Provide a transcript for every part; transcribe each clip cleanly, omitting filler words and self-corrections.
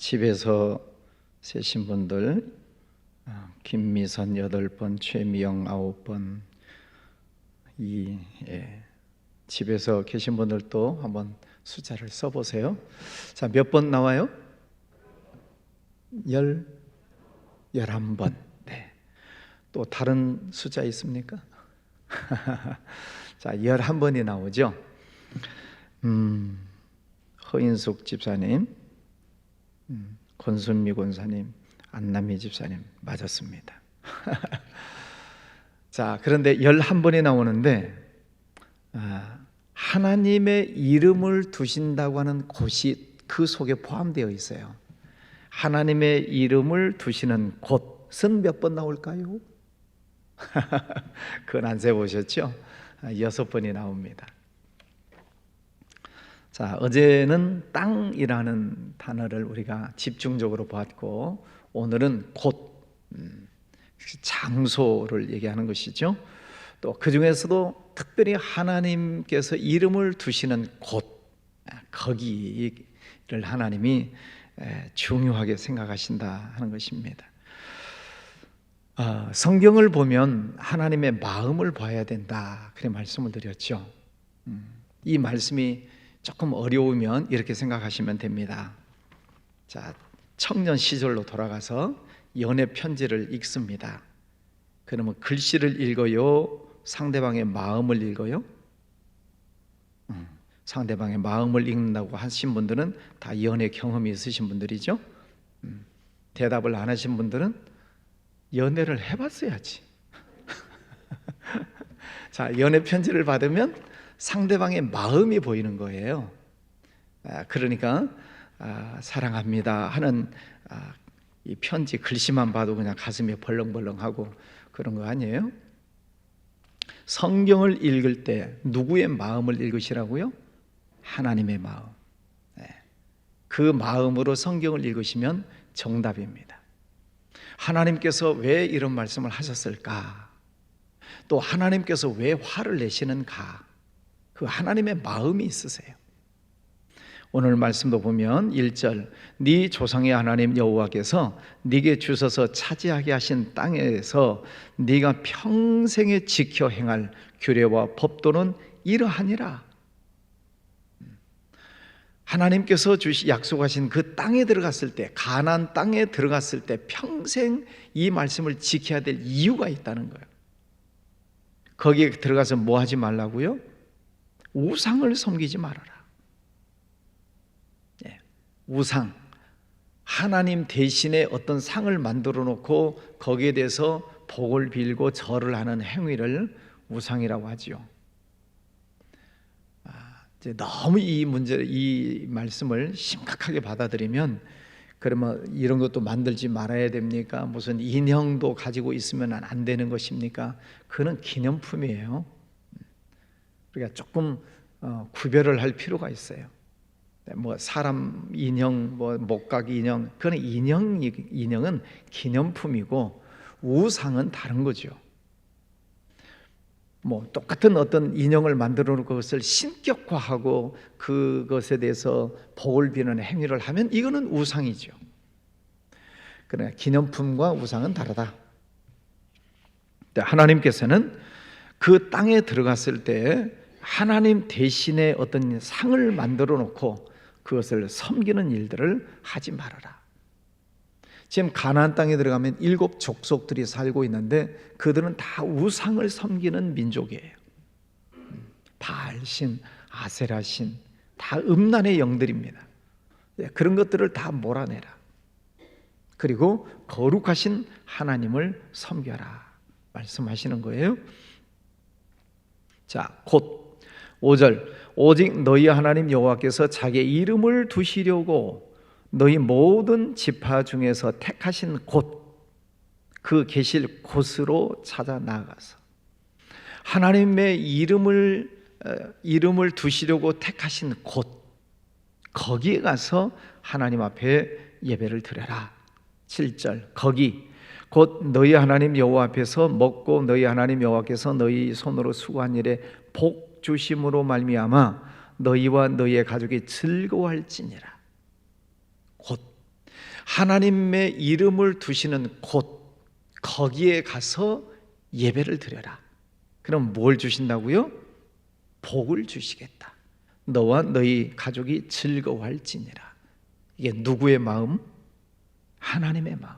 집에서 세신 분들 김미선 8번, 최미영 9번, 집에서 계신 분들도 한번 숫자를 써보세요. 자, 몇 번 나와요? 11번. 네. 또 다른 숫자 있습니까? 자, 11번이 나오죠. 허인숙 집사님, 권순미 권사님, 안남희 집사님 맞았습니다. 자, 그런데 11번이 나오는데 하나님의 이름을 두신다고 하는 곳이 그 속에 포함되어 있어요. 하나님의 이름을 두시는 곳은 몇 번 나올까요? 그건 안 세보셨죠? 6번이 나옵니다. 자, 어제는 땅이라는 단어를 우리가 집중적으로 보았고, 오늘은 곳, 장소를 얘기하는 것이죠. 또 그 중에서도 특별히 하나님께서 이름을 두시는 곳, 거기를 하나님이 중요하게 생각하신다 하는 것입니다. 성경을 보면 하나님의 마음을 봐야 된다, 그렇게 말씀을 드렸죠. 이 말씀이 조금 어려우면 이렇게 생각하시면 됩니다. 자, 청년 시절로 돌아가서 연애 편지를 읽습니다. 그러면 글씨를 읽어요? 상대방의 마음을 읽어요? 상대방의 마음을 읽는다고 하신 분들은 다 연애 경험이 있으신 분들이죠. 대답을 안 하신 분들은 연애를 해봤어야지. 자, 연애 편지를 받으면 상대방의 마음이 보이는 거예요. 그러니까 사랑합니다 하는 이 편지 글씨만 봐도 그냥 가슴이 벌렁벌렁하고 그런 거 아니에요? 성경을 읽을 때 누구의 마음을 읽으시라고요? 하나님의 마음. 그 마음으로 성경을 읽으시면 정답입니다. 하나님께서 왜 이런 말씀을 하셨을까? 또 하나님께서 왜 화를 내시는가? 그 하나님의 마음이 있으세요. 오늘 말씀도 보면 1절, 네 조상의 하나님 여호와께서 네게 주셔서 차지하게 하신 땅에서 네가 평생에 지켜 행할 규례와 법도는 이러하니라. 하나님께서 약속하신 그 땅에 들어갔을 때, 가나안 땅에 들어갔을 때 평생 이 말씀을 지켜야 될 이유가 있다는 거예요. 거기에 들어가서 뭐 하지 말라고요? 우상을 섬기지 말아라. 우상, 하나님 대신에 어떤 상을 만들어 놓고 거기에 대해서 복을 빌고 절을 하는 행위를 우상이라고 하지요. 이제 너무 이 말씀을 심각하게 받아들이면, 그러면 이런 것도 만들지 말아야 됩니까? 무슨 인형도 가지고 있으면 안 되는 것입니까? 그는 기념품이에요. 그러니까 조금 구별을 할 필요가 있어요. 뭐 사람 인형, 뭐 목각 인형, 그건 인형은 기념품이고 우상은 다른 거죠. 뭐 똑같은 어떤 인형을 만들어 놓고 그것을 신격화하고 그것에 대해서 복을 비는 행위를 하면 이거는 우상이죠. 그러나 기념품과 우상은 다르다. 하나님께서는 그 땅에 들어갔을 때 하나님 대신에 어떤 상을 만들어 놓고 그것을 섬기는 일들을 하지 말아라. 지금 가나안 땅에 들어가면 7 족속들이 살고 있는데 그들은 다 우상을 섬기는 민족이에요. 바알신, 아세라신, 다 음란의 영들입니다. 그런 것들을 다 몰아내라. 그리고 거룩하신 하나님을 섬겨라 말씀하시는 거예요. 자, 곧 5절, 오직 너희 하나님 여호와께서 자기의 이름을 두시려고 너희 모든 지파 중에서 택하신 곳, 그 계실 곳으로 찾아 나아가서 하나님의 이름을 두시려고 택하신 곳, 거기에 가서 하나님 앞에 예배를 드려라. 7절, 거기 곧 너희 하나님 여호와 앞에서 먹고 너희 하나님 여호와께서 너희 손으로 수고한 일에 복 주심으로 말미암아 너희와 너희의 가족이 즐거워할지니라. 곧 하나님의 이름을 두시는 곳, 거기에 가서 예배를 드려라. 그럼 뭘 주신다고요? 복을 주시겠다. 너와 너희 가족이 즐거워할지니라. 이게 누구의 마음? 하나님의 마음.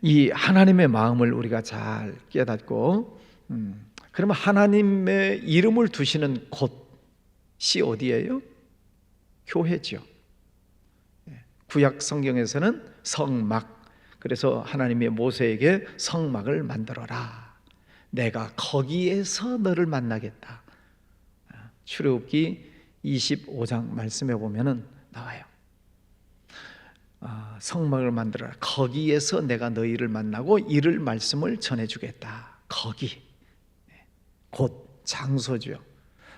이 하나님의 마음을 우리가 잘 깨닫고, 그러면 하나님의 이름을 두시는 곳이 어디예요? 교회죠. 구약 성경에서는 성막, 그래서 하나님이 모세에게 성막을 만들어라. 내가 거기에서 너를 만나겠다. 출애굽기 25장 말씀에 보면은 나와요. 성막을 만들어라. 거기에서 내가 너희를 만나고 이를 말씀을 전해주겠다. 거기, 곧 장소죠.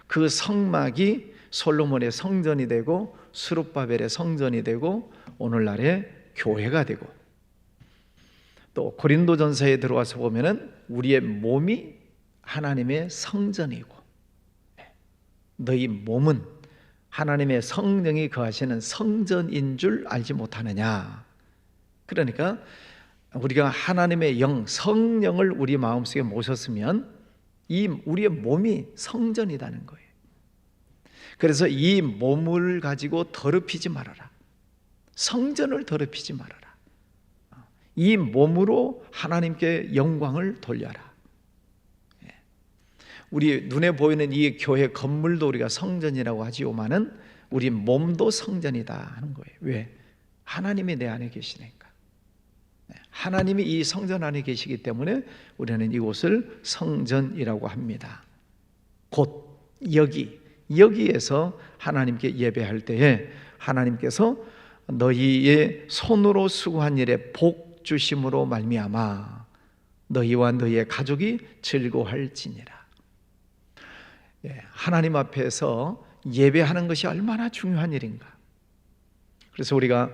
그 성막이 솔로몬의 성전이 되고 스룹바벨의 성전이 되고 오늘날의 교회가 되고, 또 고린도전서에 들어와서 보면은 우리의 몸이 하나님의 성전이고, 너희 몸은 하나님의 성령이 거하시는 성전인 줄 알지 못하느냐. 그러니까 우리가 하나님의 영, 성령을 우리 마음속에 모셨으면 이 우리의 몸이 성전이라는 거예요. 그래서 이 몸을 가지고 더럽히지 말아라. 성전을 더럽히지 말아라. 이 몸으로 하나님께 영광을 돌려라. 우리 눈에 보이는 이 교회 건물도 우리가 성전이라고 하지요만은 우리 몸도 성전이다 하는 거예요. 왜? 하나님이 내 안에 계시니까. 하나님이 이 성전 안에 계시기 때문에 우리는 이곳을 성전이라고 합니다. 곧 여기에서 하나님께 예배할 때에 하나님께서 너희의 손으로 수고한 일에 복 주심으로 말미암아 너희와 너희의 가족이 즐거워할지니라. 하나님 앞에서 예배하는 것이 얼마나 중요한 일인가. 그래서 우리가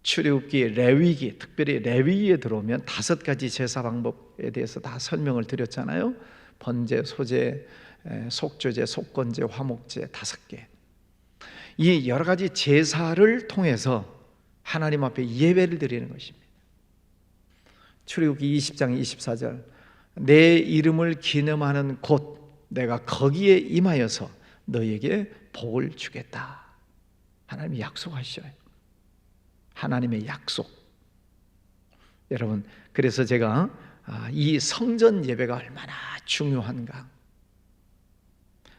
출애굽기, 레위기, 특별히 레위기에 들어오면 5가지 제사 방법에 대해서 다 설명을 드렸잖아요. 번제, 소제, 속죄제, 속건제, 화목제 5개. 이 여러 가지 제사를 통해서 하나님 앞에 예배를 드리는 것입니다. 출애굽기 20장 24절, 내 이름을 기념하는 곳 내가 거기에 임하여서 너에게 복을 주겠다. 하나님이 약속하셔요. 하나님의 약속. 여러분, 그래서 제가 이 성전 예배가 얼마나 중요한가.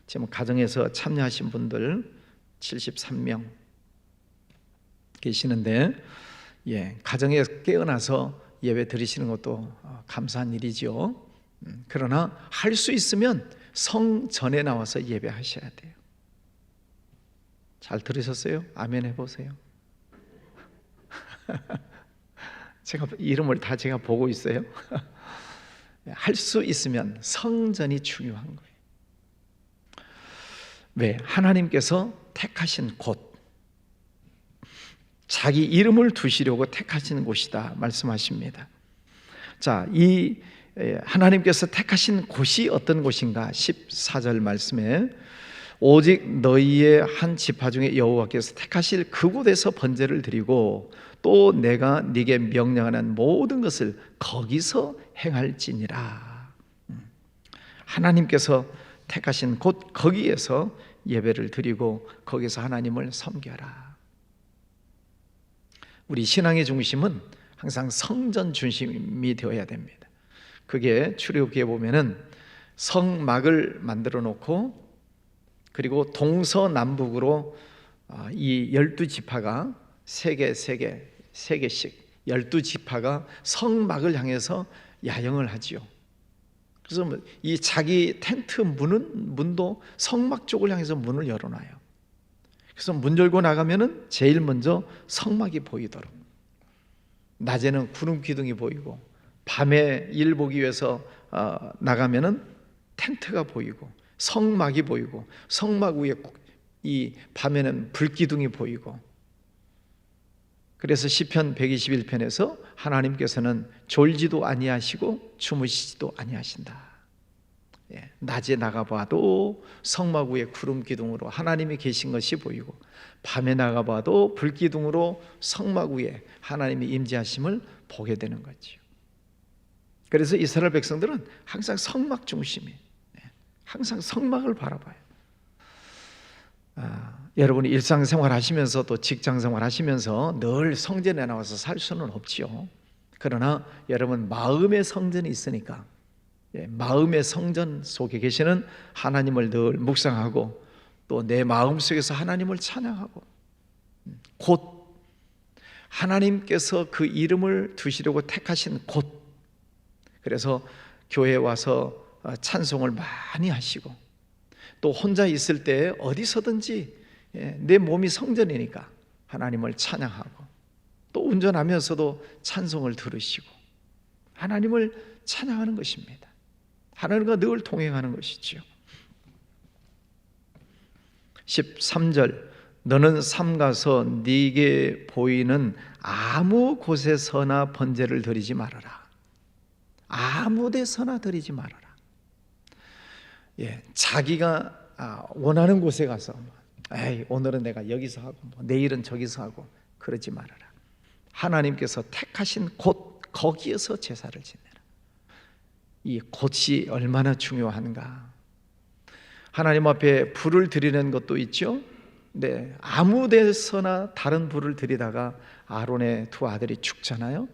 지금 가정에서 참여하신 분들 73명 계시는데, 가정에 깨어나서 예배 드리시는 것도 감사한 일이죠. 그러나 할 수 있으면 성전에 나와서 예배하셔야 돼요. 잘 들으셨어요? 아멘 해보세요. 제가 이름을 다 제가 보고 있어요. 할 수 있으면 성전이 중요한 거예요. 왜? 하나님께서 택하신 곳, 자기 이름을 두시려고 택하신 곳이다 말씀하십니다. 자, 이 하나님께서 택하신 곳이 어떤 곳인가? 14절 말씀에 오직 너희의 한 지파 중에 여호와께서 택하실 그곳에서 번제를 드리고 또 내가 네게 명령하는 모든 것을 거기서 행할지니라. 하나님께서 택하신 곳 거기에서 예배를 드리고 거기서 하나님을 섬겨라. 우리 신앙의 중심은 항상 성전 중심이 되어야 됩니다. 그게 출애굽기에 보면은 성막을 만들어 놓고, 그리고 동서남북으로 이 12지파가 세 개씩 12지파가 성막을 향해서 야영을 하지요. 그래서 이 자기 텐트 문도 성막 쪽을 향해서 문을 열어놔요. 그래서 문 열고 나가면은 제일 먼저 성막이 보이도록, 낮에는 구름 기둥이 보이고, 밤에 일 보기 위해서 나가면은 텐트가 보이고 성막이 보이고, 성막 위에 이 밤에는 불기둥이 보이고. 그래서 시편 121편에서 하나님께서는 졸지도 아니하시고 주무시지도 아니하신다. 낮에 나가봐도 성막 위에 구름 기둥으로 하나님이 계신 것이 보이고, 밤에 나가봐도 불 기둥으로 성막 위에 하나님이 임재하심을 보게 되는 거죠. 그래서 이스라엘 백성들은 항상 성막 중심이에요. 항상 성막을 바라봐요. 여러분이 일상생활 하시면서 또 직장생활 하시면서 늘 성전에 나와서 살 수는 없지요. 그러나 여러분 마음의 성전이 있으니까 마음의 성전 속에 계시는 하나님을 늘 묵상하고 또 내 마음속에서 하나님을 찬양하고, 곧 하나님께서 그 이름을 두시려고 택하신 곳, 그래서 교회에 와서 찬송을 많이 하시고, 또 혼자 있을 때 어디서든지 내 몸이 성전이니까 하나님을 찬양하고, 또 운전하면서도 찬송을 들으시고 하나님을 찬양하는 것입니다. 하나님과 늘 동행하는 것이지요. 13절, 너는 삼가서 네게 보이는 아무 곳에서나 번제를 드리지 말아라. 아무 데서나 드리지 말아라. 자기가 원하는 곳에 가서 오늘은 내가 여기서 하고 내일은 저기서 하고 그러지 말아라. 하나님께서 택하신 곳, 거기에서 제사를 지내라. 이 곳이 얼마나 중요한가. 하나님 앞에 불을 드리는 것도 있죠. 아무 데서나 다른 불을 드리다가 아론의 두 아들이 죽잖아요.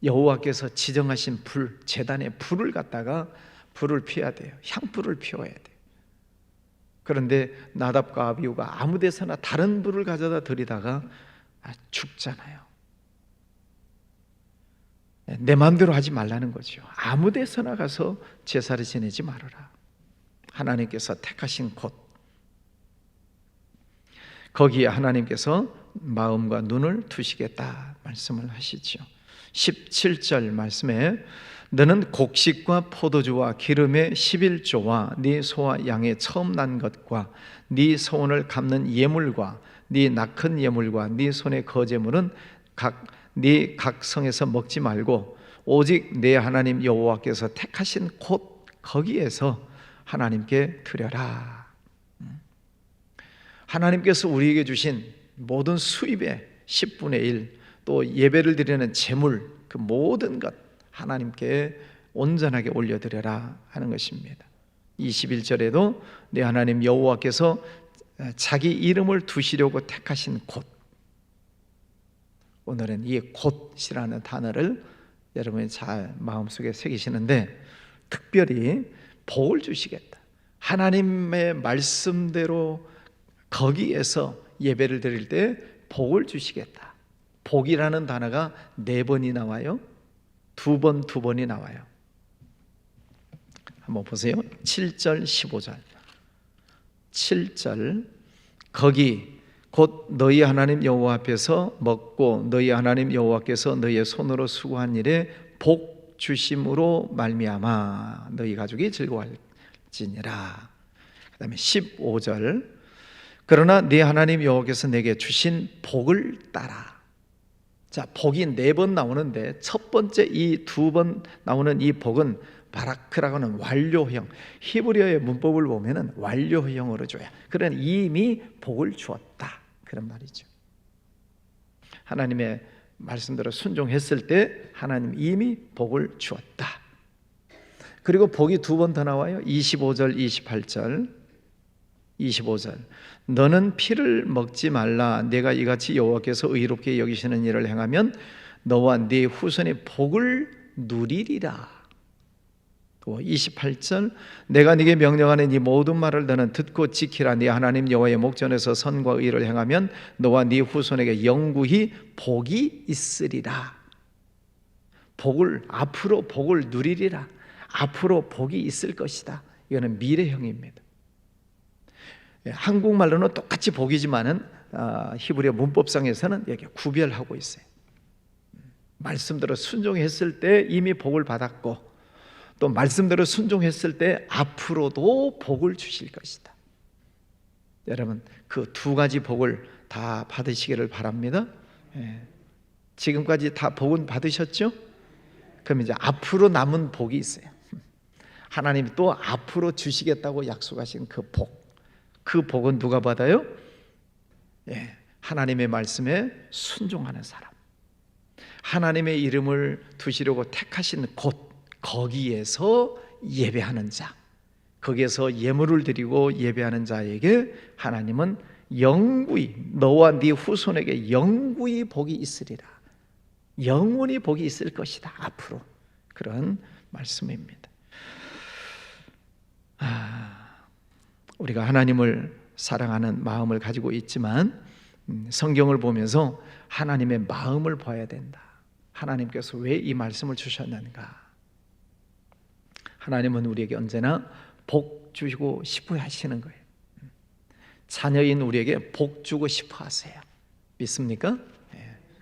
여호와께서 지정하신 불, 제단에 불을 갖다가 불을 피워야 돼요. 향불을 피워야 돼요. 그런데 나답과 아비후가 아무 데서나 다른 불을 가져다 드리다가 죽잖아요. 내 마음대로 하지 말라는 거죠. 아무 데서나 가서 제사를 지내지 말아라. 하나님께서 택하신 곳, 거기에 하나님께서 마음과 눈을 두시겠다 말씀을 하시죠. 17절 말씀에 너는 곡식과 포도주와 기름의 11조와 네 소와 양의 처음 난 것과 네 소원을 갚는 예물과 네 낙헌 예물과 네 손의 거제물은 네 각 성에서 먹지 말고 오직 내 하나님 여호와께서 택하신 곳, 거기에서 하나님께 드려라. 하나님께서 우리에게 주신 모든 수입의 10분의 1, 또 예배를 드리는 제물, 그 모든 것 하나님께 온전하게 올려드려라 하는 것입니다. 21절에도 내 하나님 여호와께서 자기 이름을 두시려고 택하신 곳, 오늘은 이 곳이라는 단어를 여러분이 잘 마음속에 새기시는데, 특별히 복을 주시겠다. 하나님의 말씀대로 거기에서 예배를 드릴 때 복을 주시겠다. 복이라는 단어가 4번이 나와요. 2번이 나와요. 한번 보세요. 7절 15절. 7절, 거기 곧 너희 하나님 여호와 앞에서 먹고 너희 하나님 여호와께서 너희의 손으로 수고한 일에 복 주심으로 말미암아 너희 가족이 즐거워할지니라. 그 다음에 15절, 그러나 네 하나님 여호와께서 내게 주신 복을 따라. 자, 복이 4번 나오는데 첫 번째 이 2번 나오는 이 복은 바라크라고 하는 완료형, 히브리어의 문법을 보면은 완료형으로 줘요. 그러나 이미 복을 주었다, 그런 말이죠. 하나님의 말씀대로 순종했을 때 하나님 이미 복을 주었다. 그리고 복이 2번 더 나와요. 25절 28절. 25절, 너는 피를 먹지 말라. 내가 이같이 여호와께서 의롭게 여기시는 일을 행하면 너와 네 후손이 복을 누리리라. 또 28절, 내가 네게 명령하는 이 모든 말을 너는 듣고 지키라. 네 하나님 여호와의 목전에서 선과 의를 행하면 너와 네 후손에게 영구히 복이 있으리라. 복을, 앞으로 복을 누리리라. 앞으로 복이 있을 것이다. 이거는 미래형입니다. 한국말로는 똑같이 복이지만은 히브리어 문법상에서는 이렇게 구별하고 있어요. 말씀대로 순종했을 때 이미 복을 받았고, 또 말씀대로 순종했을 때 앞으로도 복을 주실 것이다. 여러분, 그 2가지 복을 다 받으시기를 바랍니다. 지금까지 다 복은 받으셨죠? 그럼 이제 앞으로 남은 복이 있어요. 하나님이 또 앞으로 주시겠다고 약속하신 그 복, 그 복은 누가 받아요? 예, 하나님의 말씀에 순종하는 사람, 하나님의 이름을 두시려고 택하신 곳, 거기에서 예배하는 자, 거기에서 예물을 드리고 예배하는 자에게 하나님은 영구히, 너와 네 후손에게 영구히 복이 있으리라, 영원히 복이 있을 것이다, 앞으로. 그런 말씀입니다. 우리가 하나님을 사랑하는 마음을 가지고 있지만 성경을 보면서 하나님의 마음을 봐야 된다. 하나님께서 왜 이 말씀을 주셨는가? 하나님은 우리에게 언제나 복 주시고 싶어 하시는 거예요. 자녀인 우리에게 복 주고 싶어 하세요. 믿습니까?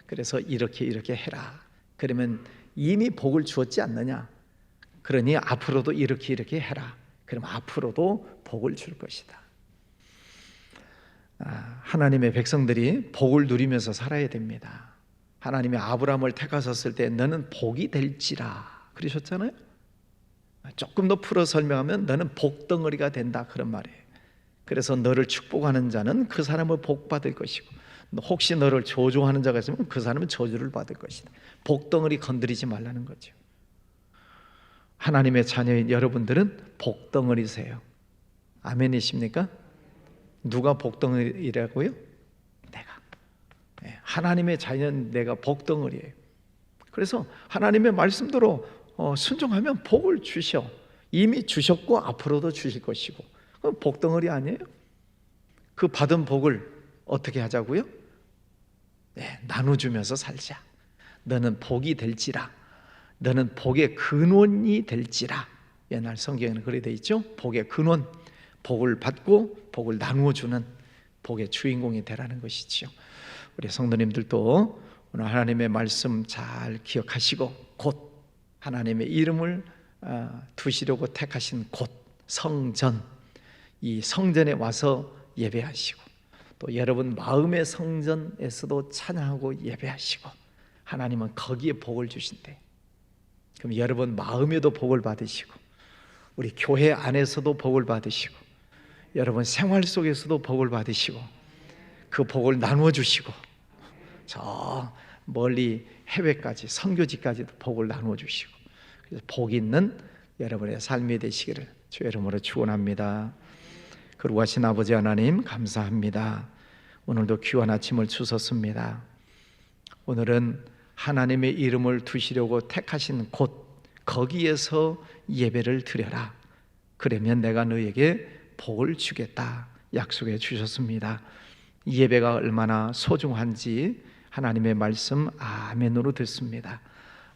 그래서 이렇게 해라. 그러면 이미 복을 주었지 않느냐? 그러니 앞으로도 이렇게 해라. 그럼 앞으로도 복을 줄 것이다. 하나님의 백성들이 복을 누리면서 살아야 됩니다. 하나님이 아브라함을 택하셨을 때 너는 복이 될지라 그러셨잖아요. 조금 더 풀어 설명하면 너는 복덩어리가 된다, 그런 말이에요. 그래서 너를 축복하는 자는 그 사람을 복받을 것이고, 혹시 너를 저주하는 자가 있으면 그 사람은 저주를 받을 것이다. 복덩어리 건드리지 말라는 거죠. 하나님의 자녀인 여러분들은 복덩어리세요. 아멘이십니까? 누가 복덩어리라고요? 내가. 하나님의 자녀는 내가 복덩어리예요. 그래서 하나님의 말씀대로 순종하면 복을 주셔. 이미 주셨고 앞으로도 주실 것이고. 복덩어리 아니에요? 그 받은 복을 어떻게 하자고요? 나눠주면서 살자. 너는 복이 될지라, 너는 복의 근원이 될지라. 옛날 성경에는 그렇게 되어 있죠. 복의 근원, 복을 받고 복을 나누어주는 복의 주인공이 되라는 것이지요. 우리 성도님들도 오늘 하나님의 말씀 잘 기억하시고, 곧 하나님의 이름을 두시려고 택하신 곳, 성전, 이 성전에 와서 예배하시고, 또 여러분 마음의 성전에서도 찬양하고 예배하시고, 하나님은 거기에 복을 주신대. 그럼 여러분 마음에도 복을 받으시고, 우리 교회 안에서도 복을 받으시고, 여러분 생활 속에서도 복을 받으시고, 그 복을 나누어 주시고, 저 멀리 해외까지, 선교지까지도 복을 나누어 주시고, 그래서 복 있는 여러분의 삶이 되시기를 주의 이름으로 축원합니다. 거룩하신 아버지 하나님, 감사합니다. 오늘도 귀한 아침을 주셨습니다. 오늘은 하나님의 이름을 두시려고 택하신 곳, 거기에서 예배를 드려라. 그러면 내가 너에게 복을 주겠다 약속해 주셨습니다. 이 예배가 얼마나 소중한지 하나님의 말씀 아멘으로 듣습니다.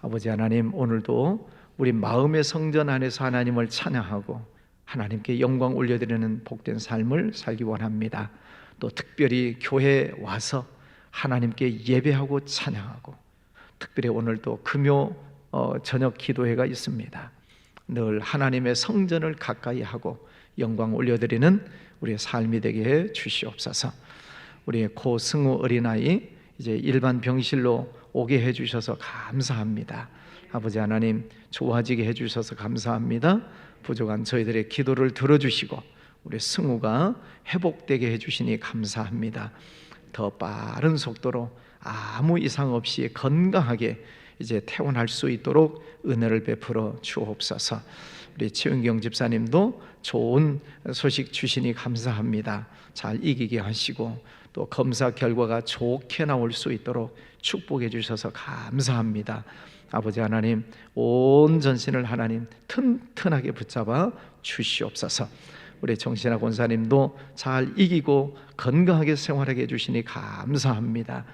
아버지 하나님, 오늘도 우리 마음의 성전 안에서 하나님을 찬양하고 하나님께 영광 올려드리는 복된 삶을 살기 원합니다. 또 특별히 교회에 와서 하나님께 예배하고 찬양하고, 특별히 오늘도 금요 저녁 기도회가 있습니다. 늘 하나님의 성전을 가까이 하고 영광 올려드리는 우리의 삶이 되게 해 주시옵소서. 우리 고승우 어린아이 이제 일반 병실로 오게 해 주셔서 감사합니다. 아버지 하나님, 좋아지게 해 주셔서 감사합니다. 부족한 저희들의 기도를 들어주시고 우리 승우가 회복되게 해 주시니 감사합니다. 더 빠른 속도로 아무 이상 없이 건강하게 이제 퇴원할 수 있도록 은혜를 베풀어 주옵소서. 우리 최은경 집사님도 좋은 소식 주시니 감사합니다. 잘 이기게 하시고 또 검사 결과가 좋게 나올 수 있도록 축복해 주셔서 감사합니다. 아버지 하나님, 온 전신을 하나님 튼튼하게 붙잡아 주시옵소서. 우리 정신아 권사님도 잘 이기고 건강하게 생활하게 해주시니 감사합니다.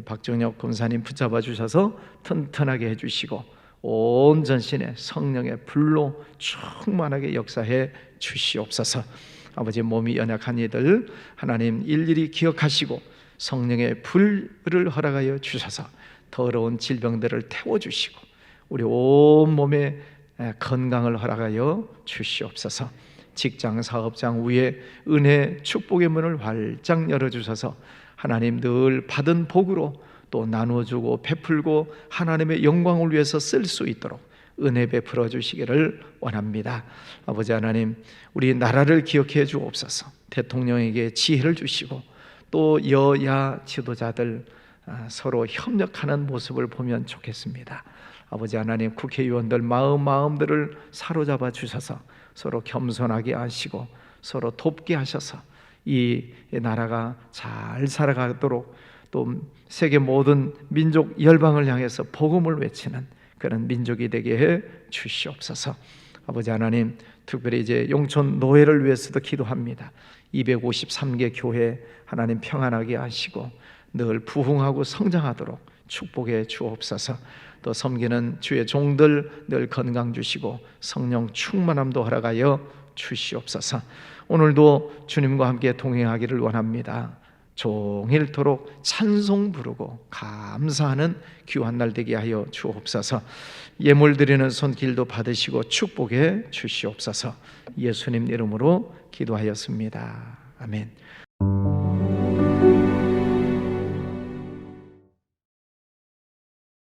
박정혁 권사님 붙잡아 주셔서 튼튼하게 해주시고 온 전신에 성령의 불로 충만하게 역사해 주시옵소서. 아버지, 몸이 연약한 이들 하나님 일일이 기억하시고 성령의 불을 허락하여 주셔서 더러운 질병들을 태워주시고 우리 온몸에 건강을 허락하여 주시옵소서. 직장 사업장 위에 은혜 축복의 문을 활짝 열어주셔서 하나님 늘 받은 복으로 또 나누어주고 베풀고 하나님의 영광을 위해서 쓸 수 있도록 은혜 베풀어 주시기를 원합니다. 아버지 하나님, 우리 나라를 기억해 주옵소서. 대통령에게 지혜를 주시고 또 여야 지도자들 서로 협력하는 모습을 보면 좋겠습니다. 아버지 하나님, 국회의원들 마음들을 사로잡아 주셔서 서로 겸손하게 하시고 서로 돕게 하셔서 이 나라가 잘 살아가도록, 또 세계 모든 민족 열방을 향해서 복음을 외치는 그런 민족이 되게 해 주시옵소서. 아버지 하나님, 특별히 이제 용천 노회를 위해서도 기도합니다. 253개 교회 하나님 평안하게 하시고 늘 부흥하고 성장하도록 축복해 주옵소서. 또 섬기는 주의 종들 늘 건강 주시고 성령 충만함도 허락하여 주시옵소서. 오늘도 주님과 함께 동행하기를 원합니다. 종일토록 찬송 부르고 감사하는 귀한 날 되게 하여 주옵소서. 예물 드리는 손길도 받으시고 축복해 주시옵소서. 예수님 이름으로 기도하였습니다. 아멘.